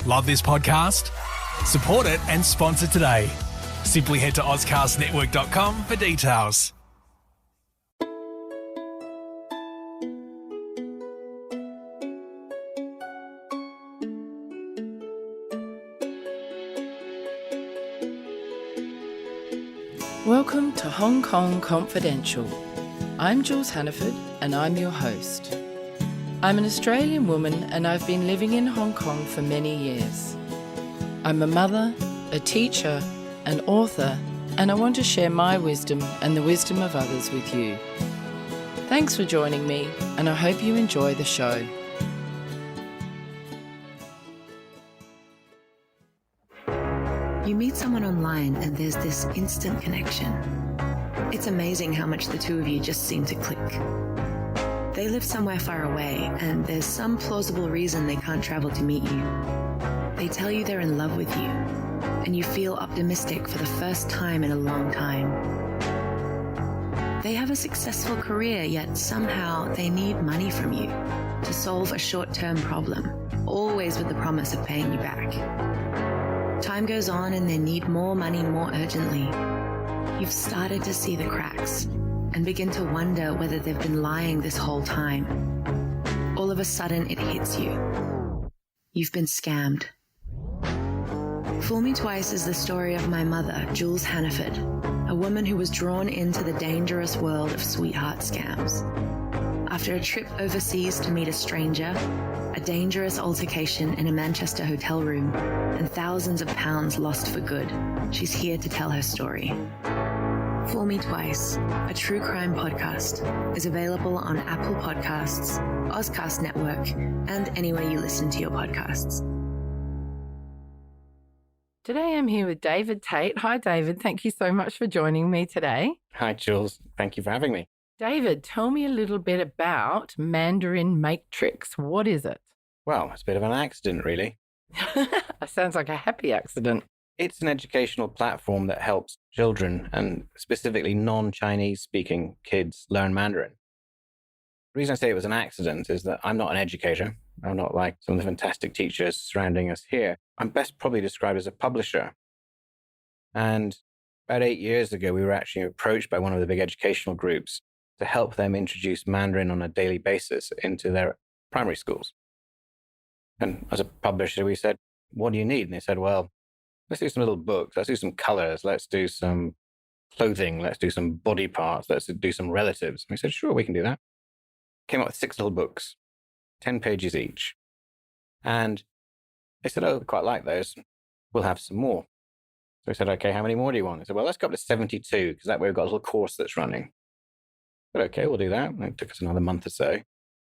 Love this podcast? Support it and sponsor today. Simply head to ozcastnetwork.com for details. Welcome to Hong Kong Confidential. I'm Jules Hannaford and I'm your host. I'm an Australian woman and I've been living in Hong Kong for many years. I'm a mother, a teacher, an author, and I want to share my wisdom and the wisdom of others with you. Thanks for joining me and I hope you enjoy the show. You meet someone online and there's this instant connection. It's amazing how much the two of you just seem to click. They live somewhere far away and there's some plausible reason they can't travel to meet you. They tell you they're in love with you and you feel optimistic for the first time in a long time. They have a successful career, yet somehow they need money from you to solve a short-term problem, always with the promise of paying you back. Time goes on and they need more money more urgently. You've started to see the cracks and begin to wonder whether they've been lying this whole time. All of a sudden it hits you. You've been scammed. Fool Me Twice is the story of my mother, Jules Hannaford, a woman who was drawn into the dangerous world of sweetheart scams. After a trip overseas to meet a stranger, a dangerous altercation in a Manchester hotel room, and thousands of pounds lost for good, she's here to tell her story. Fool Me Twice, a true crime podcast, is available on Apple Podcasts, Ozcast Network, and anywhere you listen to your podcasts. Today I'm here with David Tait. Hi David, thank you so much for joining me today. Hi Jules, thank you for having me. David, tell me a little bit about Mandarin Matrix. What is it? Well, it's a bit of an accident, really. Sounds like a happy accident. It's an educational platform that helps children, and specifically non-Chinese speaking kids, learn Mandarin. The reason I say it was an accident is that I'm not an educator. I'm not like some of the fantastic teachers surrounding us here. I'm best probably described as a publisher. And about 8 years ago, we were actually approached by one of the big educational groups to help them introduce Mandarin on a daily basis into their primary schools. And as a publisher, we said, what do you need? And they said, well, let's do some little books. Let's do some colors. Let's do some clothing. Let's do some body parts. Let's do some relatives. And we said, sure, we can do that. Came up with 6 little books, 10 pages each. And they said, oh, we quite like those. We'll have some more. So we said, okay, how many more do you want? They said, well, let's go up to 72, because that way we've got a little course that's running. But okay, we'll do that. And it took us another month or so.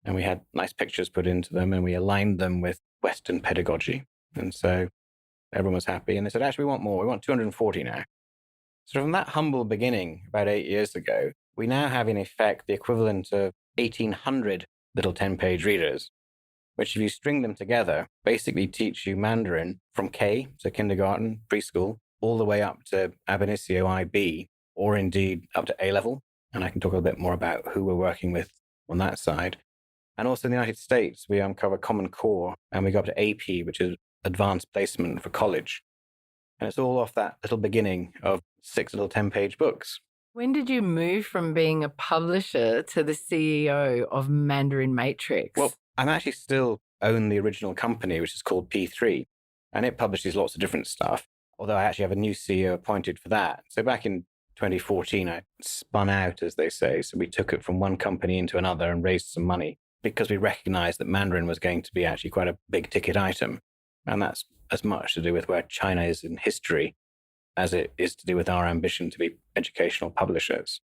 And we had nice pictures put into them and we aligned them with Western pedagogy. And so everyone was happy. And they said, actually, we want more. We want 240 now. So from that humble beginning about 8 years ago, we now have in effect the equivalent of 1,800 little 10-page readers, which if you string them together, basically teach you Mandarin from K, so kindergarten, preschool, all the way up to ab initio IB, or indeed up to A-level. And I can talk a little bit more about who we're working with on that side. And also in the United States, we uncover Common Core and we go up to AP, which is advanced placement for college. And it's all off that little beginning of 6 little 10-page books. When did you move from being a publisher to the CEO of Mandarin Matrix? Well, I'm actually still own the original company, which is called P3, and it publishes lots of different stuff, although I actually have a new CEO appointed for that. So back in 2014, I spun out, as they say. So we took it from one company into another and raised some money because we recognized that Mandarin was going to be actually quite a big ticket item. And that's as much to do with where China is in history as it is to do with our ambition to be educational publishers.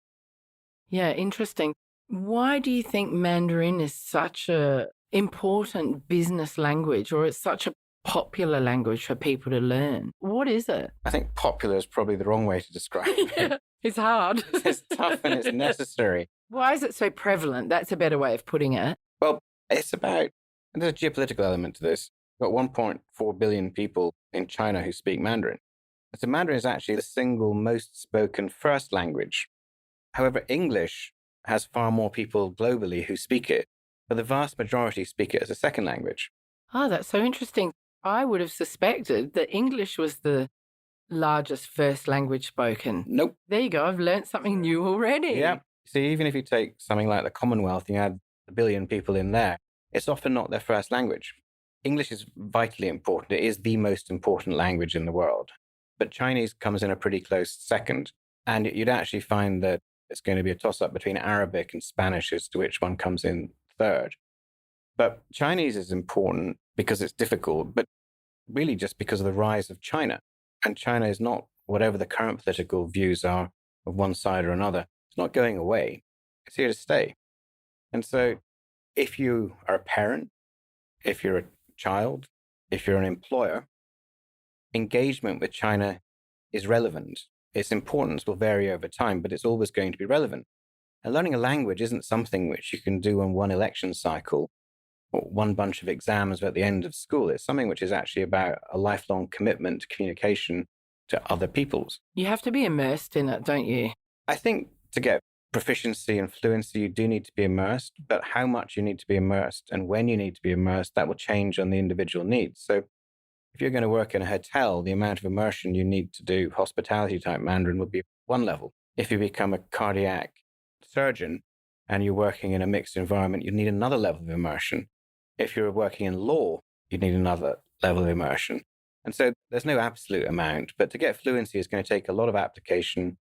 Yeah, interesting. Why do you think Mandarin is such a important business language, or it's such a popular language for people to learn? What is it? I think popular is probably the wrong way to describe it. It's hard. It's tough and it's necessary. Why is it so prevalent? That's a better way of putting it. Well, it's about, and there's a geopolitical element to this. We've got 1.4 billion people in China who speak Mandarin. So Mandarin is actually the single most spoken first language. However, English has far more people globally who speak it, but the vast majority speak it as a second language. Oh, that's so interesting. I would have suspected that English was the largest first language spoken. Nope. There you go. I've learned something new already. Yeah. See, even if you take something like the Commonwealth, you add a billion people in there, it's often not their first language. English is vitally important. It is the most important language in the world. But Chinese comes in a pretty close second. And you'd actually find that it's going to be a toss-up between Arabic and Spanish as to which one comes in third. But Chinese is important because it's difficult, but really just because of the rise of China. And China is not, whatever the current political views are of one side or another, it's not going away. It's here to stay. And so if you are a parent, if you're a child, if you're an employer, engagement with China is relevant. Its importance will vary over time, but it's always going to be relevant. And learning a language isn't something which you can do on one election cycle or one bunch of exams at the end of school. It's something which is actually about a lifelong commitment to communication to other peoples. You have to be immersed in it, don't you? I think to get proficiency and fluency, you do need to be immersed, but how much you need to be immersed and when you need to be immersed, that will change on the individual needs. So if you're going to work in a hotel, the amount of immersion you need to do hospitality type Mandarin would be one level. If you become a cardiac surgeon and you're working in a mixed environment, you need another level of immersion. If you're working in law, you need another level of immersion. And so there's no absolute amount, but to get fluency is going to take a lot of application,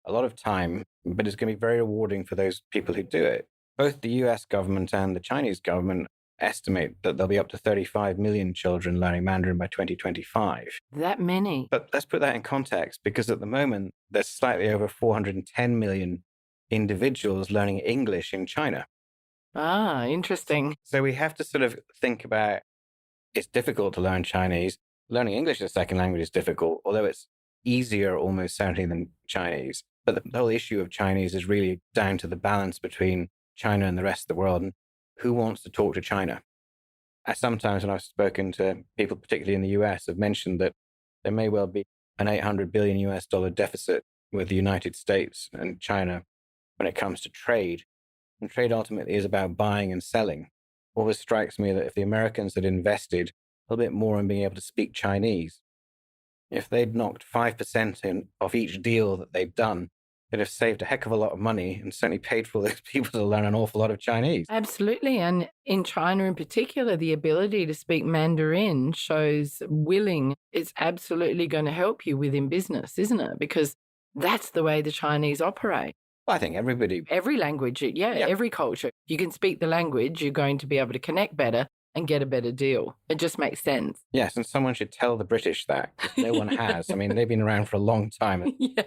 a lot of time, but it's going to be very rewarding for those people who do it. Both the US government and the Chinese government estimate that there'll be up to 35 million children learning Mandarin by 2025. That many? But let's put that in context, because at the moment, there's slightly over 410 million individuals learning English in China. Ah, interesting. So we have to sort of think about, it's difficult to learn Chinese. Learning English as a second language is difficult, although it's easier almost certainly than Chinese. But the whole issue of Chinese is really down to the balance between China and the rest of the world and who wants to talk to China. Sometimes when I've spoken to people, particularly in the US, have mentioned that there may well be an $800 billion US deficit with the United States and China when it comes to trade. And trade ultimately is about buying and selling. Always strikes me that if the Americans had invested a little bit more in being able to speak Chinese, if they'd knocked 5% in of each deal that they've done, they'd have saved a heck of a lot of money and certainly paid for all those people to learn an awful lot of Chinese. Absolutely. And in China in particular, the ability to speak Mandarin shows willing. It's absolutely going to help you within business, isn't it? Because that's the way the Chinese operate. Well, I think every language, every culture. You can speak the language, you're going to be able to connect better and get a better deal. It just makes sense. Yes, and someone should tell the British that, because no one has. I mean, they've been around for a long time. Yeah.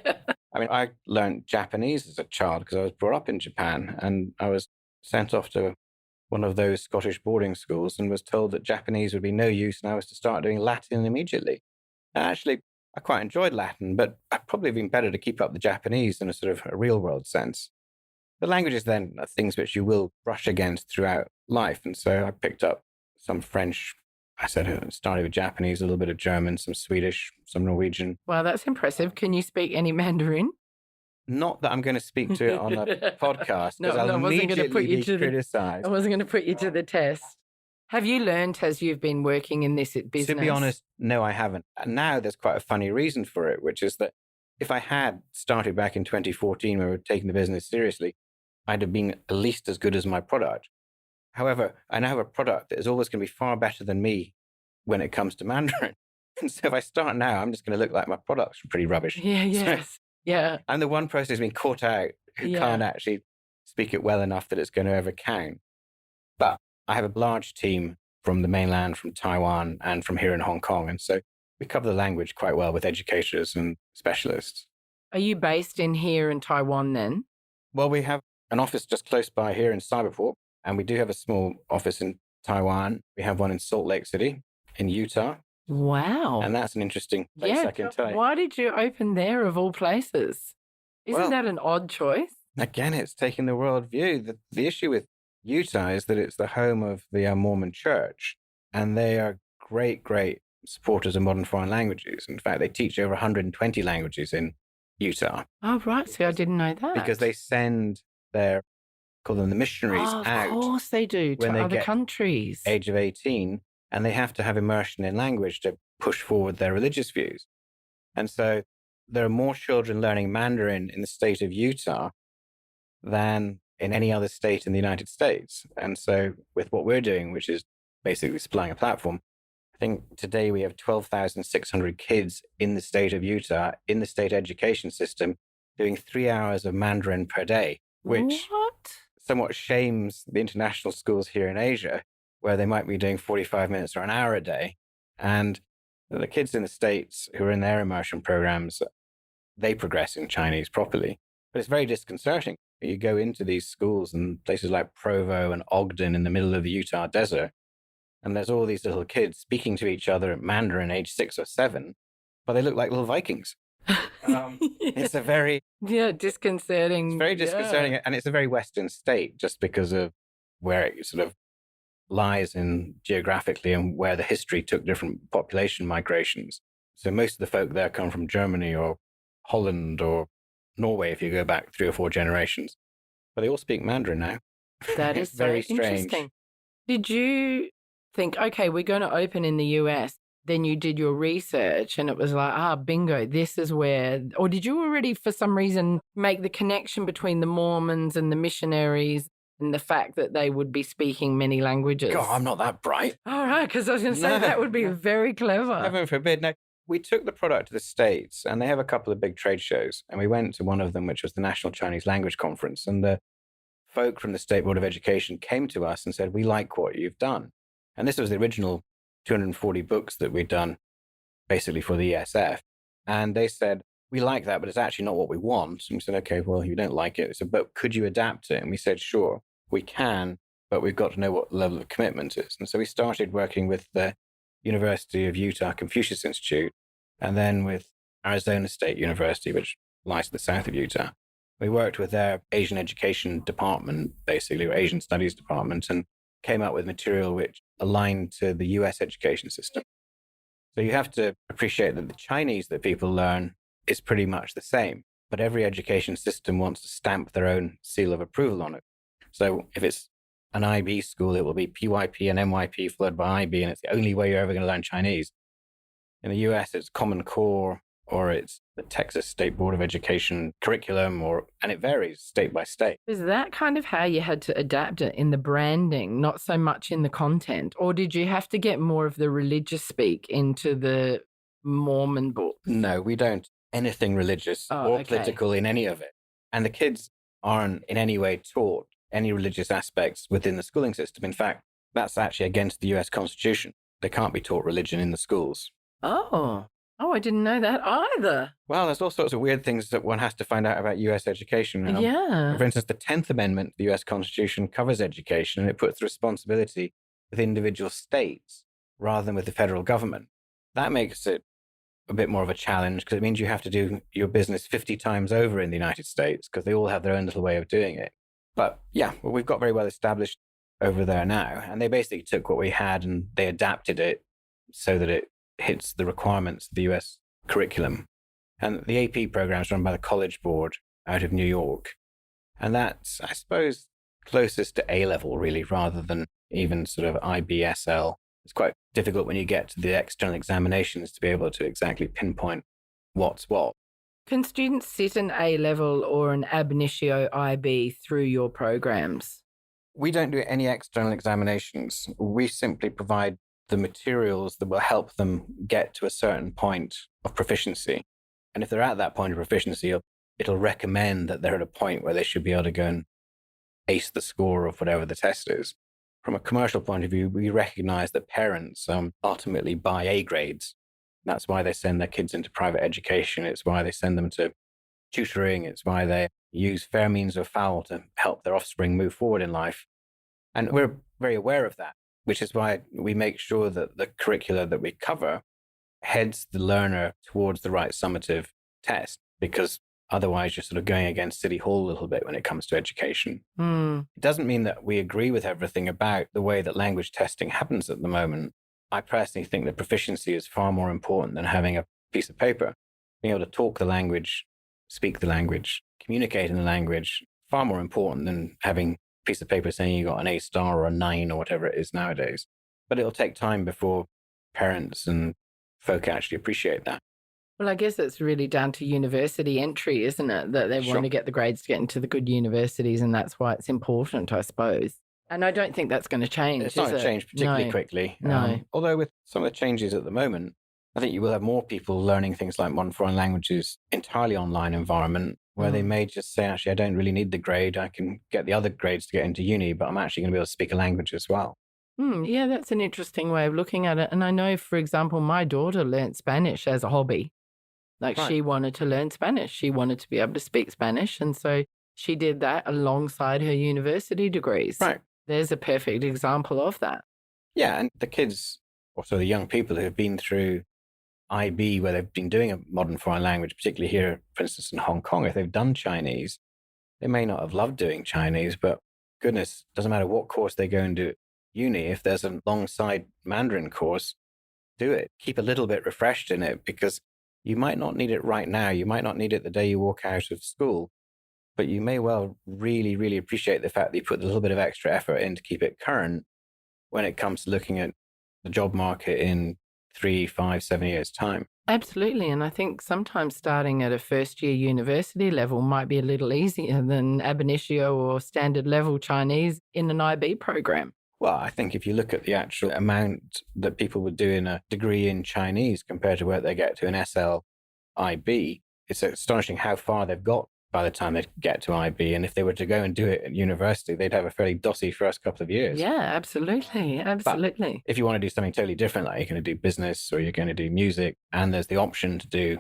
I mean, I learned Japanese as a child because I was brought up in Japan, and I was sent off to one of those Scottish boarding schools and was told that Japanese would be no use and I was to start doing Latin immediately. And actually, I quite enjoyed Latin, but I'd probably been better to keep up the Japanese in a sort of a real world sense. The languages then are things which you will brush against throughout life. And so I picked up some French. I started with Japanese, a little bit of German, some Swedish, some Norwegian. Wow, that's impressive. Can you speak any Mandarin? Not that I'm going to speak to it on a podcast, because I'll immediately be criticized. I wasn't going to put you to the test. Have you learned as you've been working in this business? To be honest, no, I haven't. And now there's quite a funny reason for it, which is that if I had started back in 2014 when we were taking the business seriously, I'd have been at least as good as my product. However, I now have a product that is always going to be far better than me when it comes to Mandarin. And so if I start now, I'm just going to look like my product's pretty rubbish. Yeah, yes. Yeah. I'm the one person who's been caught out who can't actually speak it well enough that it's going to ever count. But I have a large team from the mainland, from Taiwan, and from here in Hong Kong. And so we cover the language quite well with educators and specialists. Are you based in here in Taiwan then? Well, we have an office just close by here in Cyberport, and we do have a small office in Taiwan. We have one in Salt Lake City, in Utah. Wow. And that's an interesting place, I can tell you. Why did you open there of all places? Isn't that an odd choice? Again, it's taking the world view. The issue with Utah is that it's the home of the Mormon church, and they are great, great supporters of modern foreign languages. In fact, they teach over 120 languages in Utah. Oh, right. See, I didn't know that. Because they send call them the missionaries out. Of course they do, to other countries. Age of 18, and they have to have immersion in language to push forward their religious views. And so there are more children learning Mandarin in the state of Utah than in any other state in the United States. And so with what we're doing, which is basically supplying a platform, I think today we have 12,600 kids in the state of Utah, in the state education system, doing 3 hours of Mandarin per day, which somewhat shames the international schools here in Asia, where they might be doing 45 minutes or an hour a day. And the kids in the States who are in their immersion programs, they progress in Chinese properly. But it's very disconcerting. You go into these schools in places like Provo and Ogden in the middle of the Utah desert, and there's all these little kids speaking to each other in Mandarin age 6 or 7, but they look like little Vikings. It's a very disconcerting. It's very disconcerting, and it's a very Western state just because of where it sort of lies in geographically and where the history took different population migrations. So most of the folk there come from Germany or Holland or Norway if you go back 3 or 4 generations, but they all speak Mandarin now. That is very so strange. Interesting. Did you think, okay, we're going to open in the US? Then you did your research and it was like, bingo, this is where, or did you already for some reason make the connection between the Mormons and the missionaries and the fact that they would be speaking many languages? God, I'm not that bright. All right, because I was going to say that would be very clever. Heaven forbid. No, we took the product to the States and they have a couple of big trade shows. And we went to one of them, which was the National Chinese Language Conference. And the folk from the State Board of Education came to us and said, we like what you've done. And this was the original 240 books that we'd done basically for the ESF. And they said, we like that, but it's actually not what we want. And we said, okay, well, you don't like it. They said, but could you adapt it? And we said, sure, we can, but we've got to know what level of commitment is. And so we started working with the University of Utah Confucius Institute, and then with Arizona State University, which lies to the south of Utah. We worked with their Asian education department, basically, or Asian studies department, and came up with material which aligned to the US education system. So you have to appreciate that the Chinese that people learn is pretty much the same, but every education system wants to stamp their own seal of approval on it. So if it's an IB school, it will be PYP and MYP followed by IB, and it's the only way you're ever going to learn Chinese. In the US, it's Common Core, or it's the Texas State Board of Education curriculum, and it varies state by state. Is that kind of how you had to adapt it in the branding, not so much in the content? Or did you have to get more of the religious speak into the Mormon books? No, we don't anything religious or political in any of it. And the kids aren't in any way taught any religious aspects within the schooling system. In fact, that's actually against the US Constitution. They can't be taught religion in the schools. Oh, I didn't know that either. Well, there's all sorts of weird things that one has to find out about US education. Yeah. For instance, the 10th Amendment to the US Constitution covers education, and it puts the responsibility with individual states rather than with the federal government. That makes it a bit more of a challenge because it means you have to do your business 50 times over in the United States because they all have their own little way of doing it. But yeah, well, we've got very well established over there now. And they basically took what we had and they adapted it so that it hits the requirements of the US curriculum. And the AP program is run by the College Board out of New York. And that's, I suppose, closest to A-level, really, rather than even sort of IBSL. It's quite difficult when you get to the external examinations to be able to exactly pinpoint what's what. Can students sit an A-level or an ab initio IB through your programs? We don't do any external examinations. We simply provide the materials that will help them get to a certain point of proficiency. And if they're at that point of proficiency, it'll recommend that they're at a point where they should be able to go and ace the score of whatever the test is. From a commercial point of view, we recognize that parents ultimately buy A grades. That's why they send their kids into private education. It's why they send them to tutoring. It's why they use fair means or foul to help their offspring move forward in life. And we're very aware of that, which is why we make sure that the curricula that we cover heads the learner towards the right summative test, because otherwise you're sort of going against City Hall a little bit when it comes to education. It doesn't mean that we agree with everything about the way that language testing happens at the moment. I personally think that proficiency is far more important than having a piece of paper. Being able to talk the language, speak the language, communicate in the language, far more important than having a piece of paper saying you got an A star or a 9 or whatever it is nowadays. But it'll take time before parents and folk actually appreciate that. Well, I guess it's really down to university entry, isn't it? That they want to get the grades to get into the good universities, and that's why it's important, I suppose. And I don't think that's going to change. It's not going to change particularly quickly. No. Although with some of the changes at the moment, I think you will have more people learning things like modern foreign languages entirely online environment, where they may just say, actually, I don't really need the grade. I can get the other grades to get into uni, but I'm actually going to be able to speak a language as well. Yeah, that's an interesting way of looking at it. And I know, for example, my daughter learnt Spanish as a hobby. She wanted to learn Spanish. She wanted to be able to speak Spanish. And so she did that alongside her university degrees. Right. There's a perfect example of that. Yeah. And the kids, also the young people who have been through IB, where they've been doing a modern foreign language, particularly here, for instance, in Hong Kong, if they've done Chinese, they may not have loved doing Chinese, but goodness, doesn't matter what course they go and do at uni. If there's an alongside Mandarin course, do it. Keep a little bit refreshed in it, because you might not need it right now. You might not need it the day you walk out of school, but you may well really, really appreciate the fact that you put a little bit of extra effort in to keep it current when it comes to looking at the job market in 3, 5, 7 years' time. Absolutely. And I think sometimes starting at a first-year university level might be a little easier than ab initio or standard level Chinese in an IB program. Well, I think if you look at the actual amount that people would do in a degree in Chinese compared to where they get to an SLIB, it's astonishing how far they've got by the time they get to IB. And if they were to go and do it at university, they'd have a fairly dossy first couple of years. Yeah, absolutely. Absolutely. But if you want to do something totally different, like you're going to do business or you're going to do music, and there's the option to do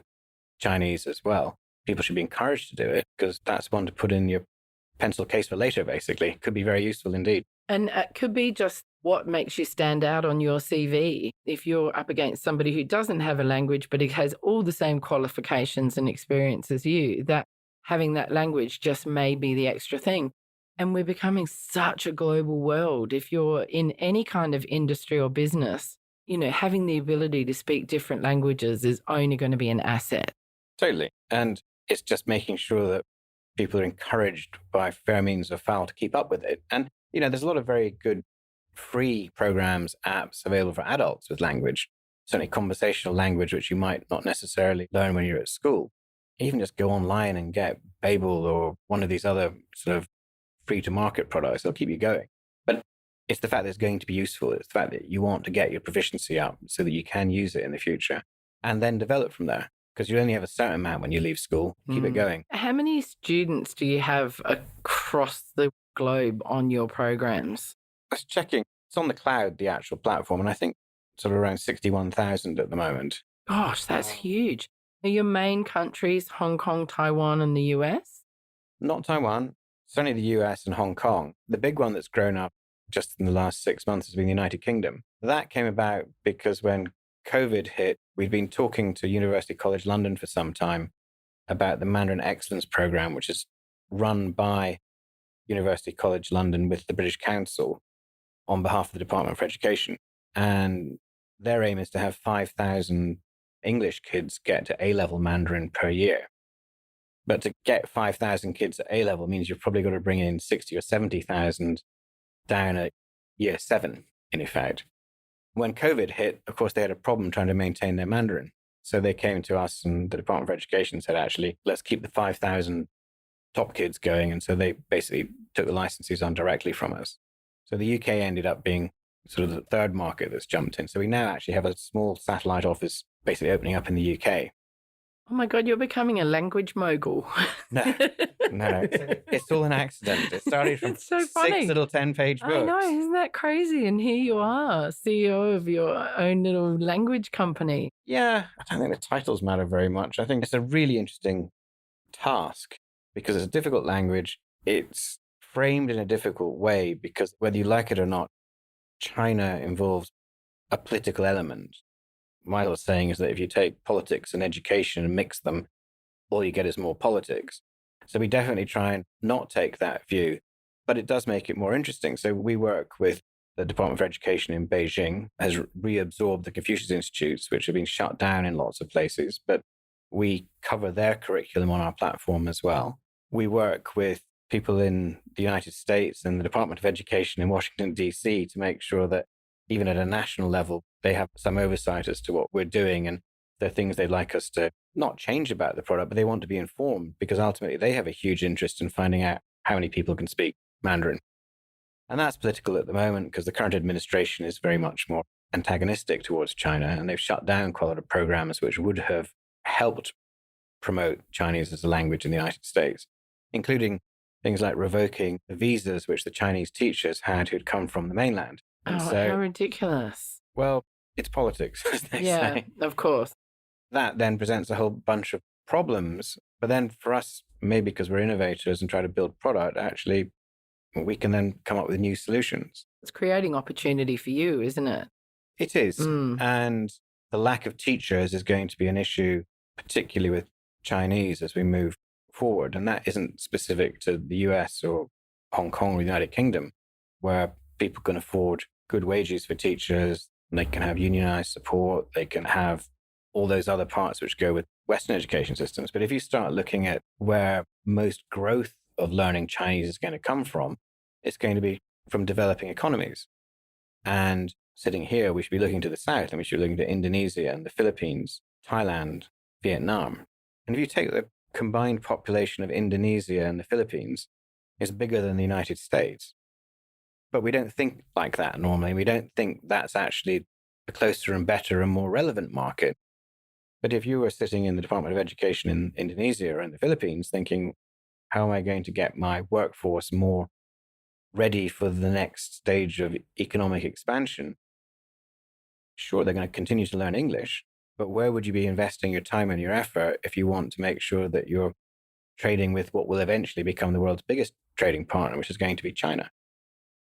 Chinese as well, people should be encouraged to do it, because that's one to put in your pencil case for later, basically. Could be very useful indeed. And it could be just what makes you stand out on your CV. If you're up against somebody who doesn't have a language, but it has all the same qualifications and experience as you, that having that language just may be the extra thing. And we're becoming such a global world. If you're in any kind of industry or business, having the ability to speak different languages is only going to be an asset. Totally. And it's just making sure that people are encouraged by fair means or foul to keep up with it. And there's a lot of very good free programs, apps available for adults with language, certainly conversational language, which you might not necessarily learn when you're at school. Even just go online and get Babel or one of these other sort of free to market products. They'll keep you going. But it's the fact that it's going to be useful. It's the fact that you want to get your proficiency up so that you can use it in the future and then develop from there. Because you only have a certain amount when you leave school. Keep it going. How many students do you have across the globe on your programs? I was checking. It's on the cloud, the actual platform, and I think sort of around 61,000 at the moment. Gosh, that's huge. Are your main countries Hong Kong, Taiwan, and the US? Not Taiwan. It's only the US and Hong Kong. The big one that's grown up just in the last 6 months has been the United Kingdom. That came about because when COVID hit, we'd been talking to University College London for some time about the Mandarin Excellence Program, which is run by University College London with the British Council on behalf of the Department for Education. And their aim is to have 5,000 English kids get to A-level Mandarin per year. But to get 5,000 kids at A-level means you've probably got to bring in 60 or 70,000 down at year 7, in effect. When COVID hit, of course, they had a problem trying to maintain their Mandarin. So they came to us and the Department for Education said, actually, let's keep the 5,000 top kids going. And so they basically took the licenses on directly from us. So the UK ended up being sort of the third market that's jumped in. So we now actually have a small satellite office basically opening up in the UK. Oh my God, you're becoming a language mogul. No. It's all an accident. It started from so 6 funny. little 10-page books. I know, isn't that crazy? And here you are, CEO of your own little language company. Yeah, I don't think the titles matter very much. I think it's a really interesting task because it's a difficult language. It's framed in a difficult way because whether you like it or not, China involves a political element. My little saying is that if you take politics and education and mix them, all you get is more politics. So we definitely try and not take that view, but it does make it more interesting. So we work with the Department for Education in Beijing, has reabsorbed the Confucius Institutes, which have been shut down in lots of places, but we cover their curriculum on our platform as well. We work with people in the United States and the Department of Education in Washington, D.C. to make sure that even at a national level, they have some oversight as to what we're doing. And there are things they'd like us to not change about the product, but they want to be informed because ultimately they have a huge interest in finding out how many people can speak Mandarin. And that's political at the moment because the current administration is very much more antagonistic towards China. And they've shut down quite a lot of programs which would have helped promote Chinese as a language in the United States, including things like revoking the visas which the Chinese teachers had who'd come from the mainland. And how ridiculous. Well, it's politics, as they Yeah, say. of course. That then presents a whole bunch of problems. But then for us, maybe because we're innovators and try to build product, actually, we can then come up with new solutions. It's creating opportunity for you, isn't it? It is. And the lack of teachers is going to be an issue, particularly with Chinese as we move forward. And that isn't specific to the US or Hong Kong or the United Kingdom, where people can afford good wages for teachers. They can have unionized support. They can have all those other parts which go with Western education systems. But if you start looking at where most growth of learning Chinese is going to come from, it's going to be from developing economies. And sitting here, we should be looking to the south, and we should be looking to Indonesia and the Philippines, Thailand, Vietnam. And if you take the combined population of Indonesia and the Philippines, it's bigger than the United States. But we don't think like that normally. We don't think that's actually a closer and better and more relevant market. But if you were sitting in the Department of Education in Indonesia or in the Philippines thinking, how am I going to get my workforce more ready for the next stage of economic expansion? Sure, they're going to continue to learn English, but where would you be investing your time and your effort if you want to make sure that you're trading with what will eventually become the world's biggest trading partner, which is going to be China?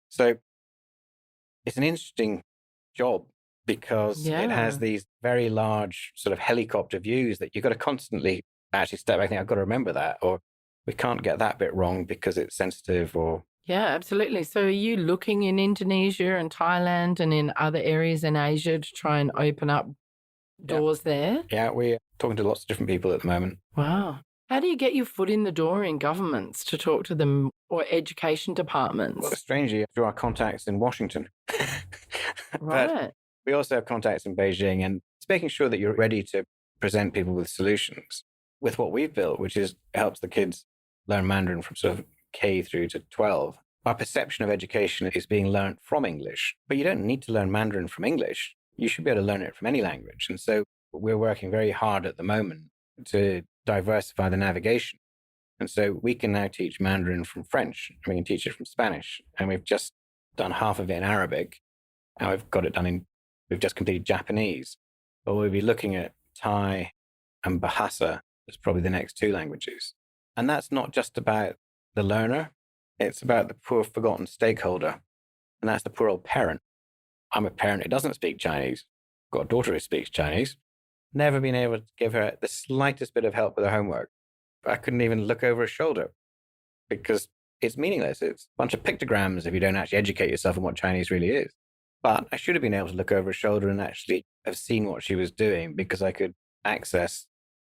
So it's an interesting job because it has these very large sort of helicopter views that you've got to constantly actually step back and think, I've got to remember that, or we can't get that bit wrong because it's sensitive or... Yeah, absolutely. So are you looking in Indonesia and Thailand and in other areas in Asia to try and open up doors there? Yeah, we're talking to lots of different people at the moment. Wow. How do you get your foot in the door in governments to talk to them or education departments? Well, strangely, through our contacts in Washington. Right. But we also have contacts in Beijing, and it's making sure that you're ready to present people with solutions with what we've built, which is helps the kids learn Mandarin from sort of K through to 12. Our perception of education is being learned from English, but you don't need to learn Mandarin from English. You should be able to learn it from any language. And so we're working very hard at the moment to diversify the navigation. And so we can now teach Mandarin from French, and we can teach it from Spanish. And we've just done half of it in Arabic, and we've just completed Japanese. But we'll be looking at Thai and Bahasa as probably the next two languages. And that's not just about the learner, it's about the poor forgotten stakeholder. And that's the poor old parent. I'm a parent who doesn't speak Chinese. I've got a daughter who speaks Chinese. Never been able to give her the slightest bit of help with her homework. I couldn't even look over her shoulder because it's meaningless. It's a bunch of pictograms if you don't actually educate yourself on what Chinese really is. But I should have been able to look over her shoulder and actually have seen what she was doing because I could access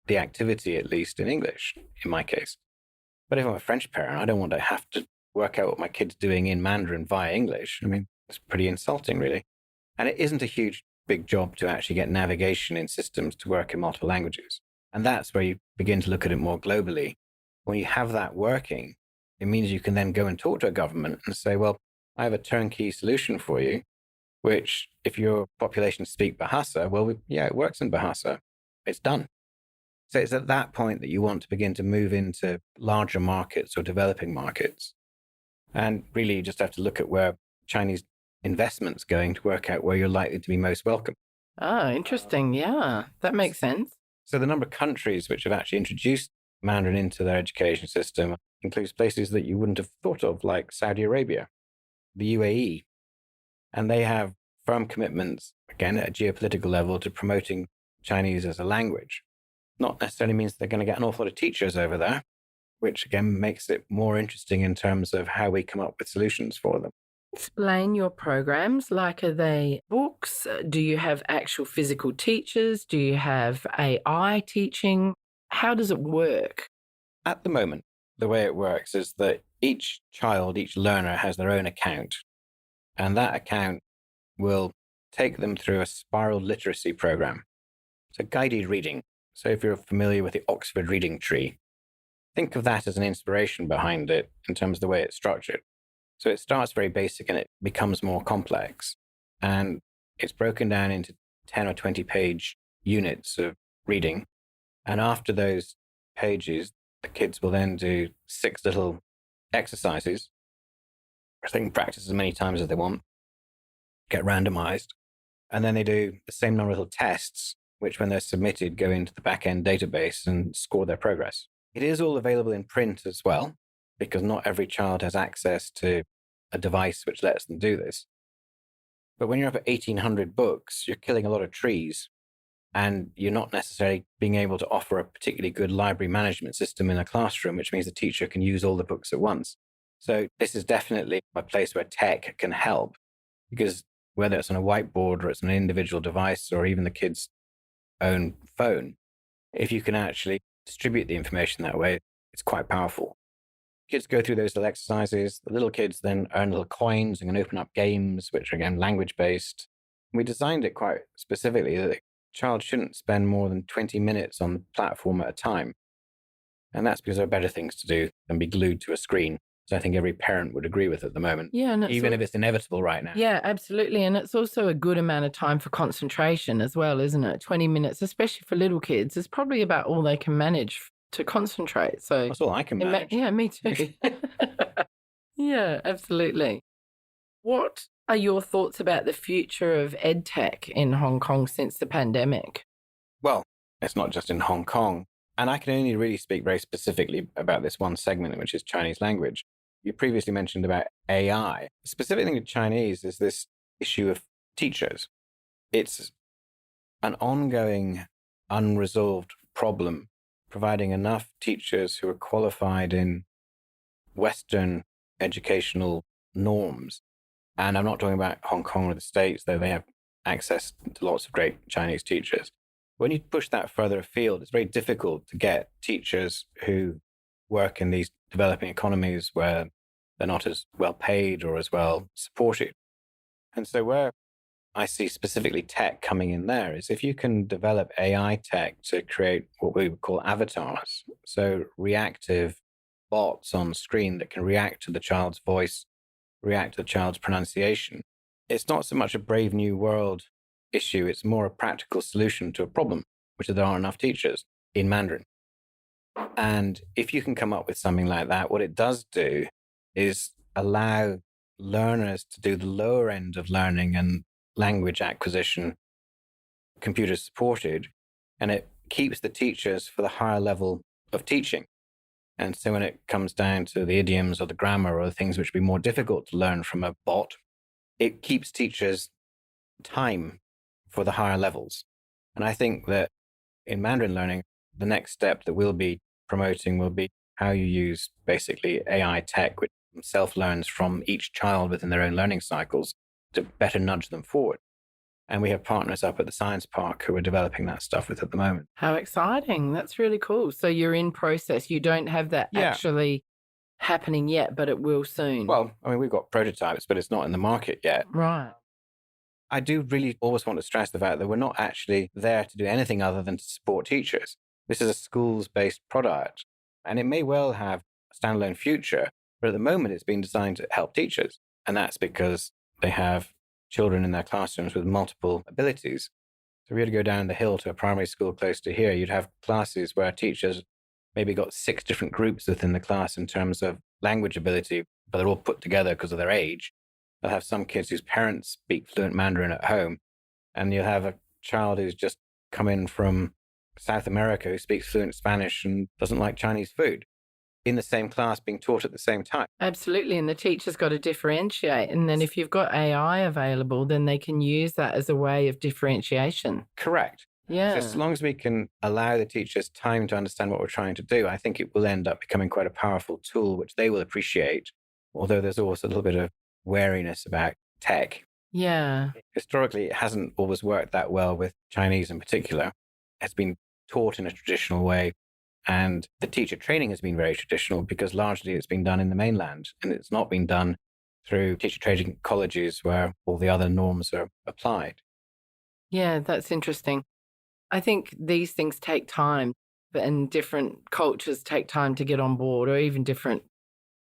the activity, at least in English, in my case. But if I'm a French parent, I don't want to have to work out what my kid's doing in Mandarin via English. I mean, it's pretty insulting, really. And it isn't a huge, big job to actually get navigation in systems to work in multiple languages. And that's where you begin to look at it more globally. When you have that working, it means you can then go and talk to a government and say, well, I have a turnkey solution for you, which if your population speak Bahasa, well, it works in Bahasa. It's done. So it's at that point that you want to begin to move into larger markets or developing markets. And really, you just have to look at where Chinese investment's going to work out where you're likely to be most welcome. Oh, interesting. Yeah, that makes sense. So the number of countries which have actually introduced Mandarin into their education system includes places that you wouldn't have thought of, like Saudi Arabia, the UAE. And they have firm commitments, again, at a geopolitical level, to promoting Chinese as a language. Not necessarily means they're going to get an awful lot of teachers over there, which again makes it more interesting in terms of how we come up with solutions for them. Explain your programs. Like, are they books? Do you have actual physical teachers? Do you have AI teaching? How does it work? At the moment, the way it works is that each child, each learner has their own account. And that account will take them through a spiral literacy program. So guided reading. So if you're familiar with the Oxford Reading Tree, think of that as an inspiration behind it in terms of the way it's structured. So it starts very basic and it becomes more complex. And it's broken down into 10 or 20 page units of reading. And after those pages, the kids will then do 6 little exercises, which they can practice as many times as they want, get randomized. And then they do the same number of little tests, which when they're submitted, go into the back-end database and score their progress. It is all available in print as well, because not every child has access to a device which lets them do this. But when you're up at 1,800 books, you're killing a lot of trees, and you're not necessarily being able to offer a particularly good library management system in a classroom, which means the teacher can use all the books at once. So this is definitely a place where tech can help, because whether it's on a whiteboard or it's on an individual device or even the kid's own phone, if you can actually distribute the information that way, it's quite powerful. Kids go through those little exercises. The little kids then earn little coins and can open up games, which are again language-based. We designed it quite specifically that the child shouldn't spend more than 20 minutes on the platform at a time. And that's because there are better things to do than be glued to a screen. So I think every parent would agree with at the moment. Yeah, and even if it's inevitable right now. Yeah, absolutely. And it's also a good amount of time for concentration as well, isn't it? 20 minutes, especially for little kids, is probably about all they can manage to concentrate. So that's all I can manage. Yeah, me too. Yeah, absolutely. What are your thoughts about the future of EdTech in Hong Kong since the pandemic? Well, it's not just in Hong Kong. And I can only really speak very specifically about this one segment, which is Chinese language. You previously mentioned about AI. The specific thing with Chinese is this issue of teachers. It's an ongoing, unresolved problem, providing enough teachers who are qualified in Western educational norms. And I'm not talking about Hong Kong or the States, though they have access to lots of great Chinese teachers. When you push that further afield, it's very difficult to get teachers who work in these developing economies where they're not as well paid or as well supported. And so where I see specifically tech coming in there is if you can develop AI tech to create what we would call avatars, so reactive bots on screen that can react to the child's voice, react to the child's pronunciation. It's not so much a brave new world issue, it's more a practical solution to a problem, which is there aren't enough teachers in Mandarin. And if you can come up with something like that, what it does do is allow learners to do the lower end of learning and language acquisition, computer supported, and it keeps the teachers for the higher level of teaching. And so when it comes down to the idioms or the grammar or the things which would be more difficult to learn from a bot, it keeps teachers time for the higher levels. And I think that in Mandarin learning, the next step that we'll be promoting will be how you use basically AI tech, which self-learns from each child within their own learning cycles to better nudge them forward. And we have partners up at the Science Park who are developing that stuff with at the moment. How exciting. That's really cool. So you're in process. You don't have that actually happening yet, but it will soon. Well, I mean, we've got prototypes, but it's not in the market yet. Right. I do really always want to stress the fact that we're not actually there to do anything other than to support teachers. This is a schools-based product, and it may well have a standalone future, but at the moment it's been designed to help teachers. And that's because they have children in their classrooms with multiple abilities. So if you were to go down the hill to a primary school close to here, you'd have classes where teachers maybe got 6 different groups within the class in terms of language ability, but they're all put together because of their age. They'll have some kids whose parents speak fluent Mandarin at home, and you'll have a child who's just come in from South America who speaks fluent Spanish and doesn't like Chinese food, in the same class being taught at the same time. Absolutely. And the teacher's got to differentiate. And then if you've got AI available, then they can use that as a way of differentiation. Correct. Yeah. So as long as we can allow the teachers time to understand what we're trying to do, I think it will end up becoming quite a powerful tool, which they will appreciate. Although there's always a little bit of wariness about tech. Yeah. Historically, it hasn't always worked that well with Chinese in particular. It's been taught in a traditional way. And the teacher training has been very traditional because largely it's been done in the mainland and it's not been done through teacher training colleges where all the other norms are applied. Yeah, that's interesting. I think these things take time, and different cultures take time to get on board, or even different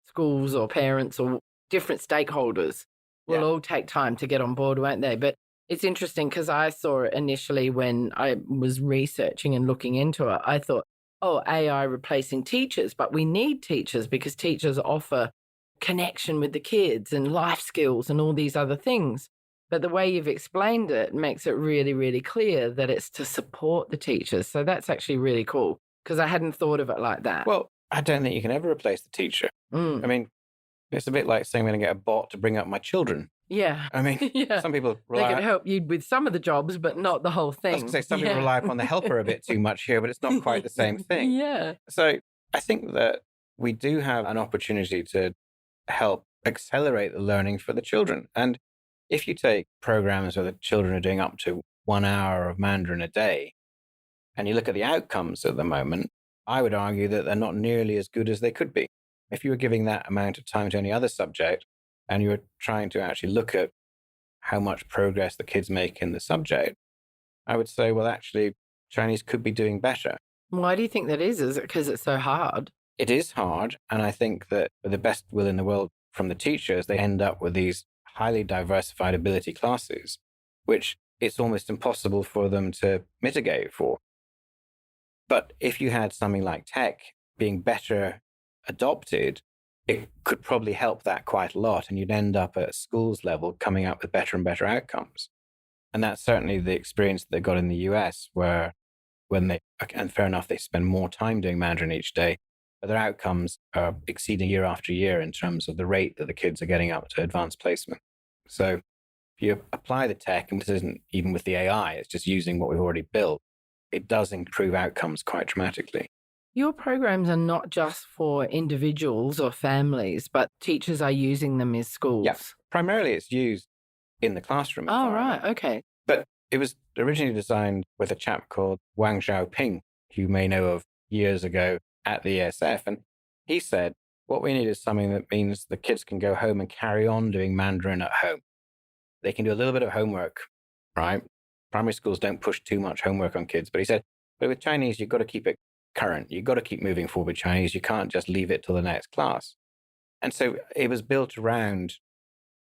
schools or parents or different stakeholders will all take time to get on board, won't they? But it's interesting because I saw it initially when I was researching and looking into it. I thought, oh, AI replacing teachers, but we need teachers because teachers offer connection with the kids and life skills and all these other things. But the way you've explained it makes it really, really clear that it's to support the teachers. So that's actually really cool because I hadn't thought of it like that. Well, I don't think you can ever replace the teacher. I mean, it's a bit like saying I'm going to get a bot to bring up my children. Yeah. I mean, some people rely They can help you with some of the jobs, but not the whole thing. I was going to say, some people rely upon the helper a bit too much here, but it's not quite the same thing. Yeah. So I think that we do have an opportunity to help accelerate the learning for the children. And if you take programs where the children are doing up to 1 hour of Mandarin a day, and you look at the outcomes at the moment, I would argue that they're not nearly as good as they could be. If you were giving that amount of time to any other subject, and you were trying to actually look at how much progress the kids make in the subject, I would say, well, actually, Chinese could be doing better. Why do you think that is? Is it because it's so hard? It is hard. And I think that with the best will in the world from the teachers, they end up with these highly diversified ability classes, which it's almost impossible for them to mitigate for. But if you had something like tech being better adopted, it could probably help that quite a lot. And you'd end up at schools level coming up with better and better outcomes. And that's certainly the experience that they got in the US, where when they, and fair enough, they spend more time doing Mandarin each day, but their outcomes are exceeding year after year in terms of the rate that the kids are getting up to advanced placement. So if you apply the tech, and this isn't even with the AI, it's just using what we've already built, it does improve outcomes quite dramatically. Your programs are not just for individuals or families, but teachers are using them in schools. Yeah, primarily it's used in the classroom. Oh, right. Okay. But it was originally designed with a chap called Wang Xiaoping, who you may know of years ago at the ESF. And he said, what we need is something that means the kids can go home and carry on doing Mandarin at home. They can do a little bit of homework, right? Primary schools don't push too much homework on kids. But he said, but with Chinese, you've got to keep it current. You've got to keep moving forward with Chinese. You can't just leave it till the next class. And so it was built around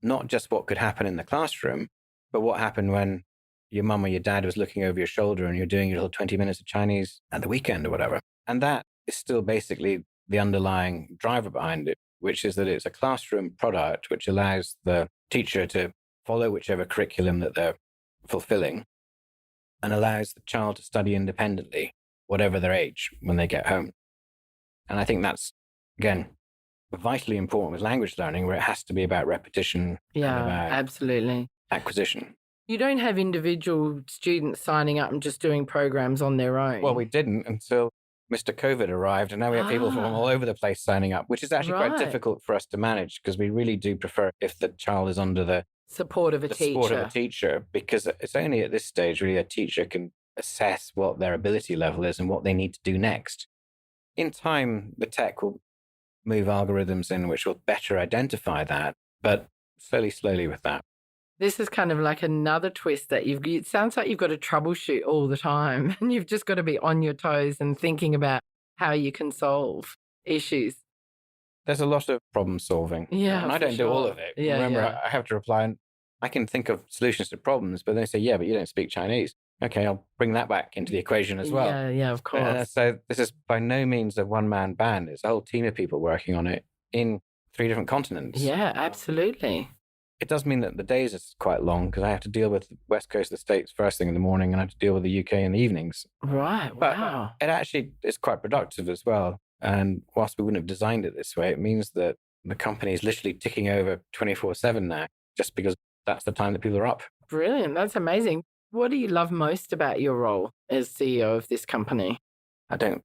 not just what could happen in the classroom, but what happened when your mum or your dad was looking over your shoulder and you're doing your little 20 minutes of Chinese at the weekend or whatever. And that is still basically the underlying driver behind it, which is that it's a classroom product which allows the teacher to follow whichever curriculum that they're fulfilling and allows the child to study independently, whatever their age, when they get home. And I think that's, again, vitally important with language learning, where it has to be about repetition. Yeah, and about absolutely. acquisition. You don't have individual students signing up and just doing programs on their own. Well, we didn't until Mr. COVID arrived, and now we have people from all over the place signing up, which is actually quite difficult for us to manage, because we really do prefer if the child is under the support of a teacher, because it's only at this stage really a teacher can assess what their ability level is and what they need to do next. In time, the tech will move algorithms in which will better identify that, but slowly with that. This is kind of like another twist that it sounds like you've got to troubleshoot all the time, and you've just got to be on your toes and thinking about how you can solve issues. There's a lot of problem solving. Yeah. And I don't do all of it. Yeah, Remember, I have to reply, and I can think of solutions to problems, but they say, yeah, but you don't speak Chinese. Okay, I'll bring that back into the equation as well. Yeah, of course. So this is by no means a one-man band. It's a whole team of people working on it in 3 different continents. Yeah, absolutely. It does mean that the days are quite long, because I have to deal with the West Coast of the States first thing in the morning, and I have to deal with the UK in the evenings. Right, wow. But it actually is quite productive as well. And whilst we wouldn't have designed it this way, it means that the company is literally ticking over 24/7 now, just because that's the time that people are up. Brilliant. That's amazing. What do you love most about your role as CEO of this company? I don't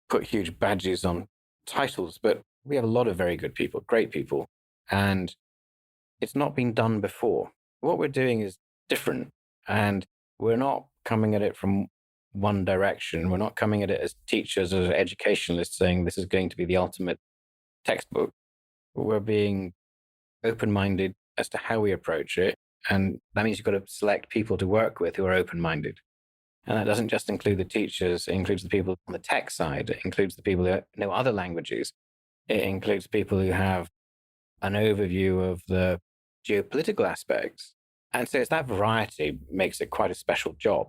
put huge badges on titles, but we have a lot of very good people, great people, and it's not been done before. What we're doing is different, and we're not coming at it from one direction. We're not coming at it as teachers, as educationalists saying this is going to be the ultimate textbook. We're being open-minded as to how we approach it. And that means you've got to select people to work with who are open-minded. And that doesn't just include the teachers, it includes the people on the tech side, it includes the people who know other languages, it includes people who have an overview of the geopolitical aspects. And so it's that variety makes it quite a special job.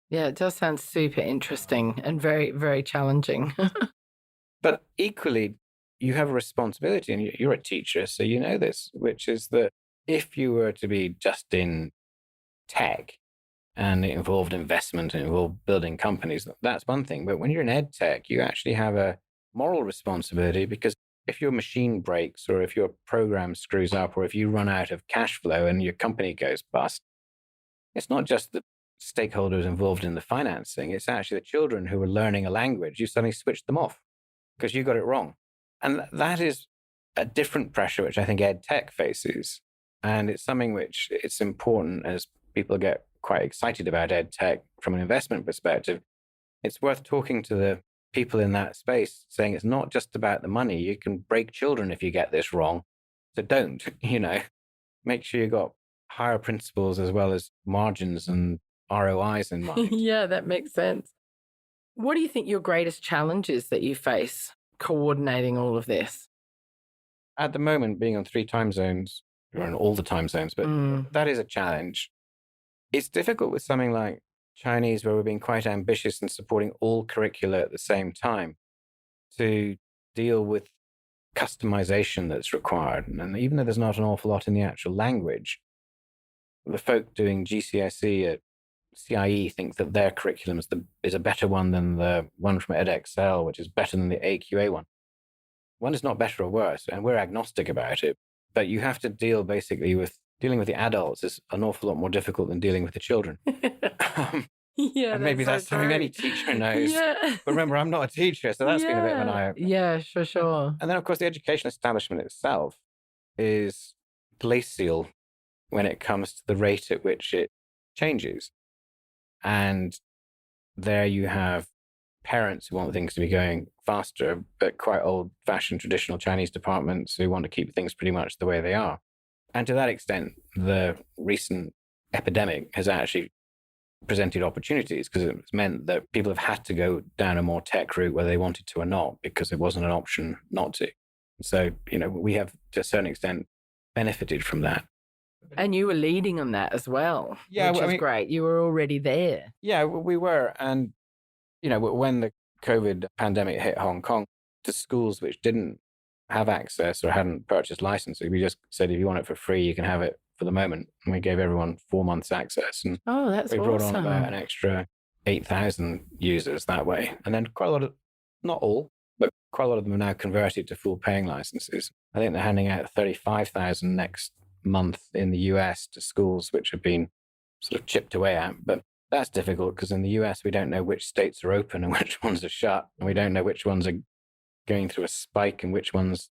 Yeah, it does sound super interesting and very, very challenging. But equally, you have a responsibility, and you're a teacher, so you know this, which is that if you were to be just in tech and it involved investment and involved building companies, that's one thing. But when you're in ed tech, you actually have a moral responsibility, because if your machine breaks or if your program screws up or if you run out of cash flow and your company goes bust, it's not just the stakeholders involved in the financing, it's actually the children who are learning a language. You suddenly switched them off because you got it wrong. And that is a different pressure which I think ed tech faces. And it's something which it's important, as people get quite excited about ed tech from an investment perspective. It's worth talking to the people in that space, saying it's not just about the money. You can break children if you get this wrong. So don't, make sure you got higher principles as well as margins and ROIs in mind. Yeah, that makes sense. What do you think your greatest challenge is that you face coordinating all of this? At the moment, being on 3 time zones, or on all the time zones, but that is a challenge. It's difficult with something like Chinese, where we're being quite ambitious and supporting all curricula at the same time, to deal with customization that's required. And even though there's not an awful lot in the actual language, the folk doing GCSE at CIE think that their curriculum is a better one than the one from edXL, which is better than the AQA one. One is not better or worse, and we're agnostic about it. But you have to deal basically with dealing with the adults is an awful lot more difficult than dealing with the children. Yeah, and maybe that's something any teacher knows. Yeah. But remember, I'm not a teacher, so that's been a bit of an eye-opener. Yeah, for sure. And then, of course, the education establishment itself is glacial when it comes to the rate at which it changes. And there you have parents who want things to be going faster, but quite old-fashioned traditional Chinese departments who want to keep things pretty much the way they are. And to that extent, the recent epidemic has actually presented opportunities, because it's meant that people have had to go down a more tech route whether they wanted to or not, because it wasn't an option not to. So, we have, to a certain extent, benefited from that. And you were leading on that as well, which is great. You were already there. Yeah, we were. And, when the COVID pandemic hit Hong Kong, to schools which didn't have access or hadn't purchased licenses, we just said, if you want it for free, you can have it for the moment. And we gave everyone 4 months access. And that's we brought awesome. on about an extra 8,000 users that way. And then quite a lot of, not all, but quite a lot of them are now converted to full paying licenses. I think they're handing out 35,000 next month in the US to schools which have been sort of chipped away at. But that's difficult, because in the US, we don't know which states are open and which ones are shut. And we don't know which ones are going through a spike and which ones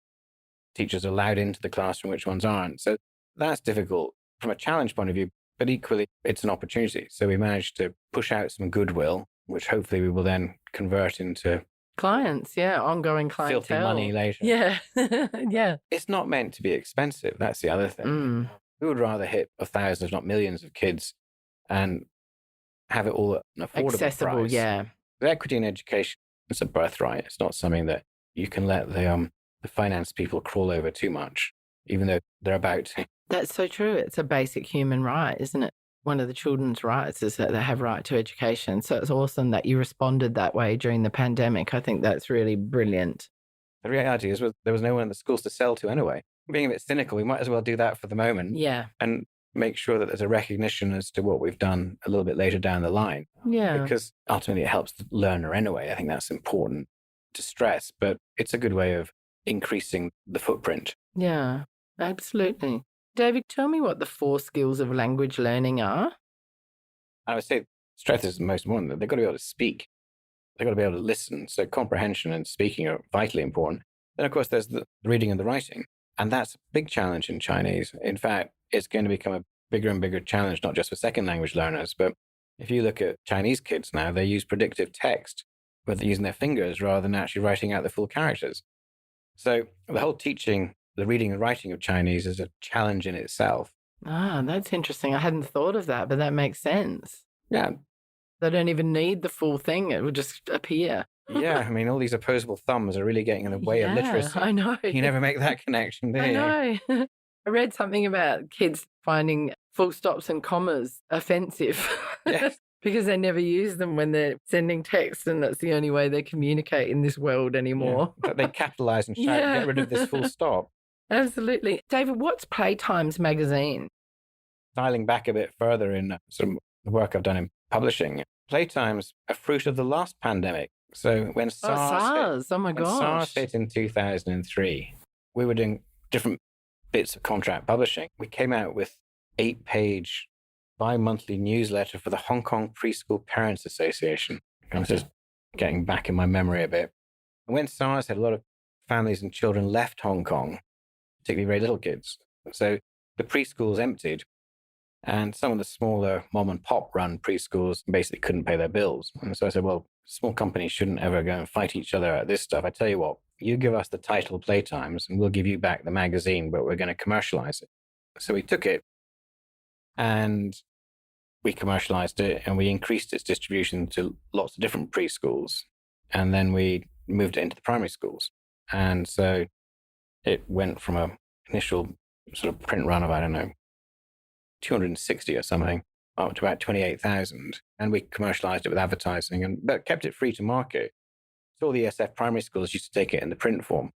teachers are allowed into the classroom, which ones aren't. So that's difficult from a challenge point of view, but equally it's an opportunity. So we managed to push out some goodwill, which hopefully we will then convert into clients, ongoing clientele. Filthy money later. Yeah, yeah. It's not meant to be expensive. That's the other thing. Who would rather hit 1,000, if not millions of kids and have it all at an affordable accessible price? Yeah. The equity in education, it's a birthright. It's not something that you can let the finance people crawl over too much, even though they're about to. That's so true. It's a basic human right, isn't it? One of the children's rights is that they have right to education. So it's awesome that you responded that way during the pandemic. I think that's really brilliant. The reality is, there was no one in the schools to sell to anyway. Being a bit cynical, we might as well do that for the moment. Yeah. And make sure that there's a recognition as to what we've done a little bit later down the line. Yeah. Because ultimately it helps the learner anyway. I think that's important to stress, but it's a good way of increasing the footprint. Yeah, absolutely. David, tell me what the 4 skills of language learning are. I would say strength is the most important. They've got to be able to speak. They've got to be able to listen. So comprehension and speaking are vitally important. Then, of course, there's the reading and the writing. And that's a big challenge in Chinese. In fact, it's going to become a bigger and bigger challenge, not just for second language learners, but if you look at Chinese kids now, they use predictive text, where they're using their fingers rather than actually writing out the full characters. So the whole teaching the reading and writing of Chinese is a challenge in itself. Ah, that's interesting. I hadn't thought of that, but that makes sense. Yeah. They don't even need the full thing. It would just appear. Yeah. I mean, all these opposable thumbs are really getting in the way of literacy. I know. You never make that connection, do you? I know. I read something about kids finding full stops and commas offensive. Yes. Because they never use them when they're sending text, and that's the only way they communicate in this world anymore. Yeah. They capitalize and shout, get rid of this full stop. Absolutely. David, what's Playtime's magazine? Dialing back a bit further in sort of the work I've done in publishing, Playtime's a fruit of the last pandemic. So when SARS hit in 2003, we were doing different bits of contract publishing. We came out with 8-page bi-monthly newsletter for the Hong Kong Preschool Parents Association. I'm just getting back in my memory a bit. And when SARS hit, a lot of families and children left Hong Kong, particularly very little kids. So the preschools emptied, and some of the smaller mom and pop run preschools basically couldn't pay their bills. And so I said, well, small companies shouldn't ever go and fight each other at this stuff. I tell you what, you give us the title Playtimes and we'll give you back the magazine, but we're going to commercialize it. So we took it and we commercialized it, and we increased its distribution to lots of different preschools. And then we moved it into the primary schools. And so it went from an initial sort of print run of, I don't know, 260 or something, up to about 28,000. And we commercialized it with advertising, but kept it free to market. So all the ESF primary schools used to take it in the print form.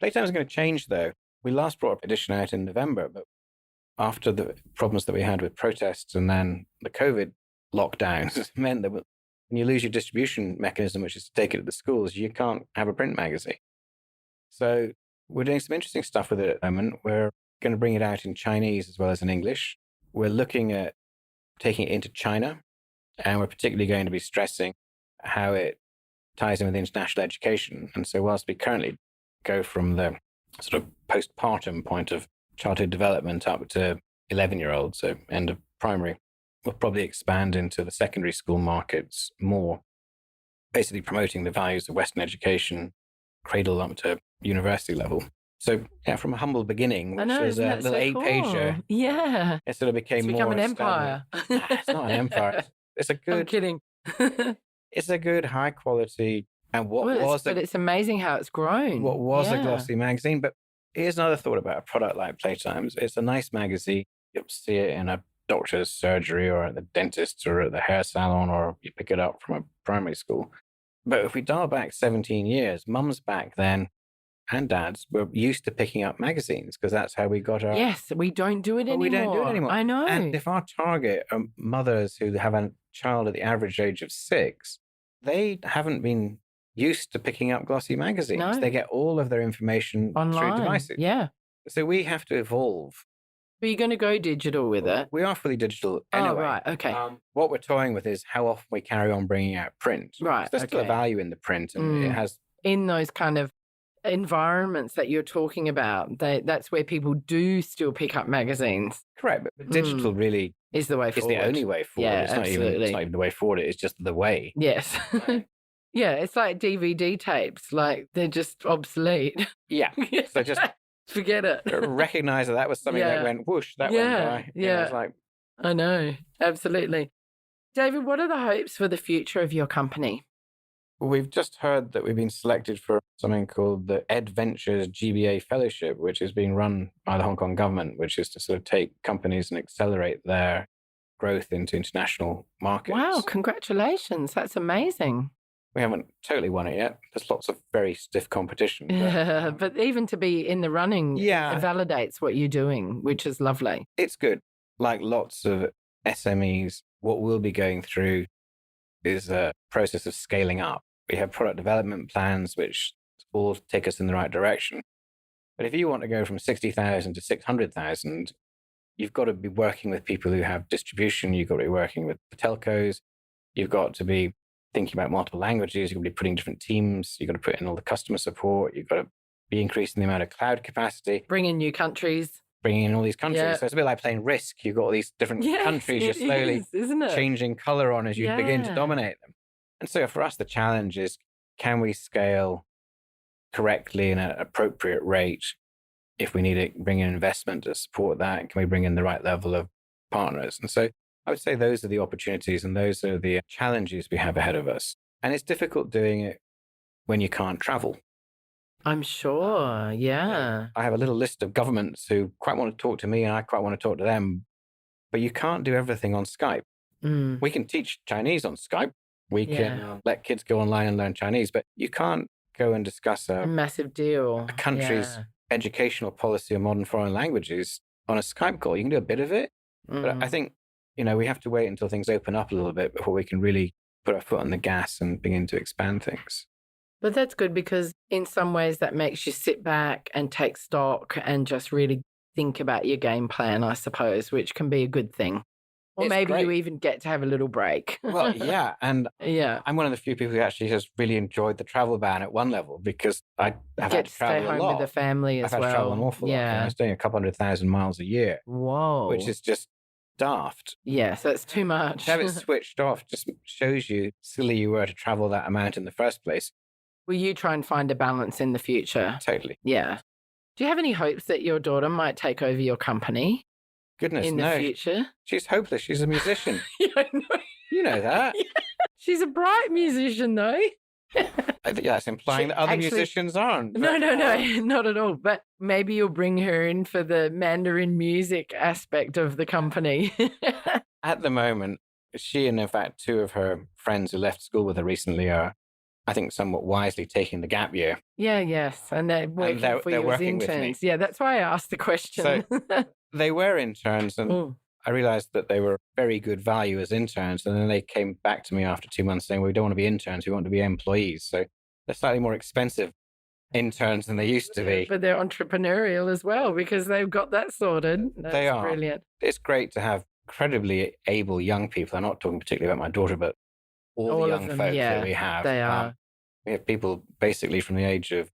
Playtime is going to change, though. We last brought an edition out in November, but after the problems that we had with protests and then the COVID lockdowns meant that when you lose your distribution mechanism, which is to take it to the schools, you can't have a print magazine. So we're doing some interesting stuff with it at the moment. We're going to bring it out in Chinese as well as in English. We're looking at taking it into China, and we're particularly going to be stressing how it ties in with international education. And so whilst we currently go from the sort of postpartum point of childhood development up to 11-year-olds, so end of primary, we'll probably expand into the secondary school markets more, basically promoting the values of Western education, cradle up to university level. So, yeah, from a humble beginning, which was a little 8-pager, yeah, it sort of became it's more become an empire. It's not an empire. It's a good. I'm kidding. It's a good, high quality, and but it's amazing how it's grown. What was a glossy magazine, but here's another thought about a product like Playtimes. It's a nice magazine. You'll see it in a doctor's surgery or at the dentist or at the hair salon, or you pick it up from a primary school. But if we dial back 17 years, mums back then and dads were used to picking up magazines because that's how we got our... Yes, we don't do it anymore. We don't do it anymore. I know. And if our target are mothers who have a child at the average age of 6, they haven't been used to picking up glossy magazines. No. They get all of their information online, through devices. Yeah. So we have to evolve. But you're going to go digital with it? We are fully digital anyway. Oh, right. Okay. What we're toying with is how often we carry on bringing out print. Right. There's still a value in the print, and it has... In those kind of environments that you're talking about, that's where people do still pick up magazines. Correct. But digital really... is the way forward. It's the only way forward. Yeah, it's absolutely. not even the way forward. It's just the way. Yes. Yeah, it's like DVD tapes. Like, they're just obsolete. Yeah. So just... forget it. Recognize that was something that went whoosh, that went by. Yeah. It's like... I know. Absolutely. David, what are the hopes for the future of your company? Well, we've just heard that we've been selected for something called the Ed Ventures GBA Fellowship, which is being run by the Hong Kong government, which is to sort of take companies and accelerate their growth into international markets. Wow, congratulations. That's amazing. We haven't totally won it yet. There's lots of very stiff competition. But even to be in the running it validates what you're doing, which is lovely. It's good. Like lots of SMEs, what we'll be going through is a process of scaling up. We have product development plans, which all take us in the right direction. But if you want to go from 60,000 to 600,000, you've got to be working with people who have distribution. You've got to be working with the telcos. You've got to be thinking about multiple languages. You've got to be putting different teams. You've got to put in all the customer support. You've got to be increasing the amount of cloud capacity. Bring in new countries. Bringing in all these countries. Yeah. So it's a bit like playing Risk. You've got all these different countries you're slowly changing color on as you begin to dominate them. And so for us, the challenge is, can we scale correctly in an appropriate rate if we need to bring in investment to support that, can we bring in the right level of partners? And so I would say those are the opportunities and those are the challenges we have ahead of us. And it's difficult doing it when you can't travel. I'm sure, yeah. I have a little list of governments who quite want to talk to me and I quite want to talk to them, but you can't do everything on Skype. We can teach Chinese on Skype. We can let kids go online and learn Chinese, but you can't go and discuss a massive deal. A country's educational policy of modern foreign languages on a Skype call. You can do a bit of it, but I think, we have to wait until things open up a little bit before we can really put our foot on the gas and begin to expand things. But that's good because in some ways that makes you sit back and take stock and just really think about your game plan, I suppose, which can be a good thing. Or maybe you even get to have a little break. Well, yeah. And I'm one of the few people who actually has really enjoyed the travel ban at one level because I have had to travel stay home a lot. with the family as well. I've had to travel an awful lot. I was doing a couple 100,000 miles a year. Whoa. Which is just daft. Yes, that's too much. To have it switched off just shows you how silly you were to travel that amount in the first place. Will you try and find a balance in the future? Totally. Yeah. Do you have any hopes that your daughter might take over your company? Goodness, in the future? She's hopeless. She's a musician. Yeah, I know. You know that. Yeah. She's a bright musician, though. I think that's implying that other musicians aren't. No, not at all. But maybe you'll bring her in for the Mandarin music aspect of the company. At the moment, she and, in fact, two of her friends who left school with her recently are, I think, somewhat wisely taking the gap year. Yeah, yes. And they're working for you as interns. Yeah, that's why I asked the question. So they were interns, and I realized that they were very good value as interns. And then they came back to me after 2 months saying, we don't want to be interns, we want to be employees. So they're slightly more expensive interns than they used to be. But they're entrepreneurial as well because they've got that sorted. They are. Brilliant. It's great to have incredibly able young people. I'm not talking particularly about my daughter, but all the young folks that we have. They are. We have people basically from the age of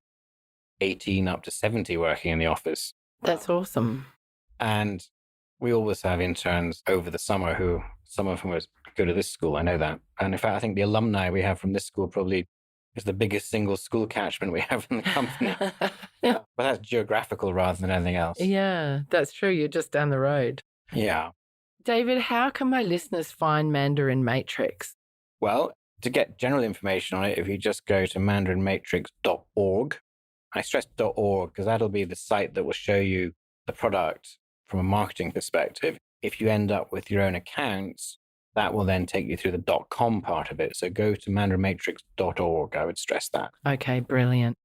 18 up to 70 working in the office. That's awesome. And we always have interns over the summer who, some of whom go to this school, I know that. And in fact, I think the alumni we have from this school probably is the biggest single school catchment we have in the company. But that's geographical rather than anything else. Yeah, that's true. You're just down the road. Yeah. David, how can my listeners find Mandarin Matrix? Well, to get general information on it, if you just go to mandarinmatrix.org, I stress .org because that'll be the site that will show you the product from a marketing perspective. If you end up with your own accounts, that will then take you through the .com part of it. So go to mandarinmatrix.org. I would stress that. Okay, brilliant.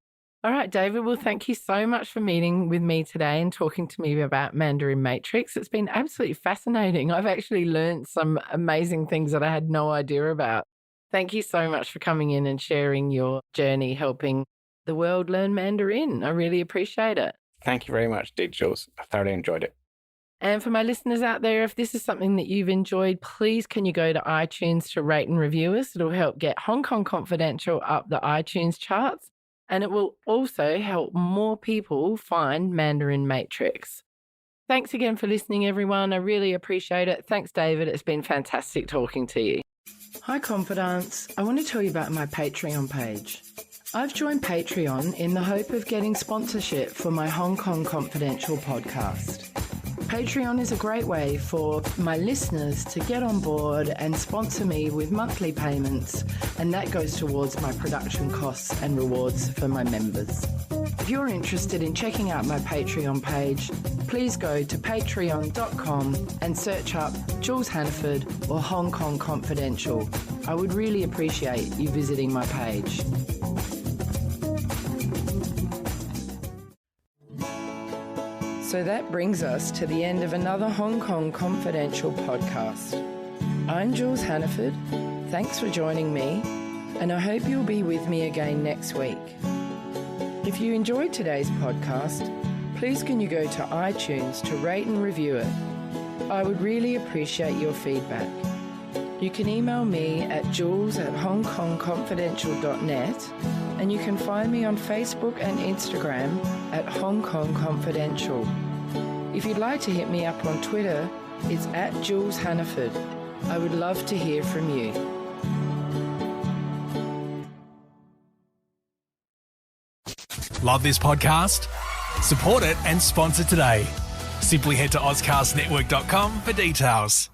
All right, David. Well, thank you so much for meeting with me today and talking to me about Mandarin Matrix. It's been absolutely fascinating. I've actually learned some amazing things that I had no idea about. Thank you so much for coming in and sharing your journey helping the world learn Mandarin. I really appreciate it. Thank you very much, indeed, Jules. I thoroughly enjoyed it. And for my listeners out there, if this is something that you've enjoyed, please can you go to iTunes to rate and review us? It'll help get Hong Kong Confidential up the iTunes charts, and it will also help more people find Mandarin Matrix. Thanks again for listening, everyone. I really appreciate it. Thanks, David. It's been fantastic talking to you. Hi, Confidants. I want to tell you about my Patreon page. I've joined Patreon in the hope of getting sponsorship for my Hong Kong Confidential podcast. Patreon is a great way for my listeners to get on board and sponsor me with monthly payments, and that goes towards my production costs and rewards for my members. If you're interested in checking out my Patreon page, please go to patreon.com and search up Jules Hannaford or Hong Kong Confidential. I would really appreciate you visiting my page. So that brings us to the end of another Hong Kong Confidential podcast. I'm Jules Hannaford. Thanks for joining me, and I hope you'll be with me again next week. If you enjoyed today's podcast, please can you go to iTunes to rate and review it. I would really appreciate your feedback. You can email me at jules@hongkongconfidential.net, and you can find me on Facebook and Instagram at Hong Kong Confidential. If you'd like to hit me up on Twitter, it's at Jules Hannaford. I would love to hear from you. Love this podcast? Support it and sponsor today. Simply head to AuscastNetwork.com for details.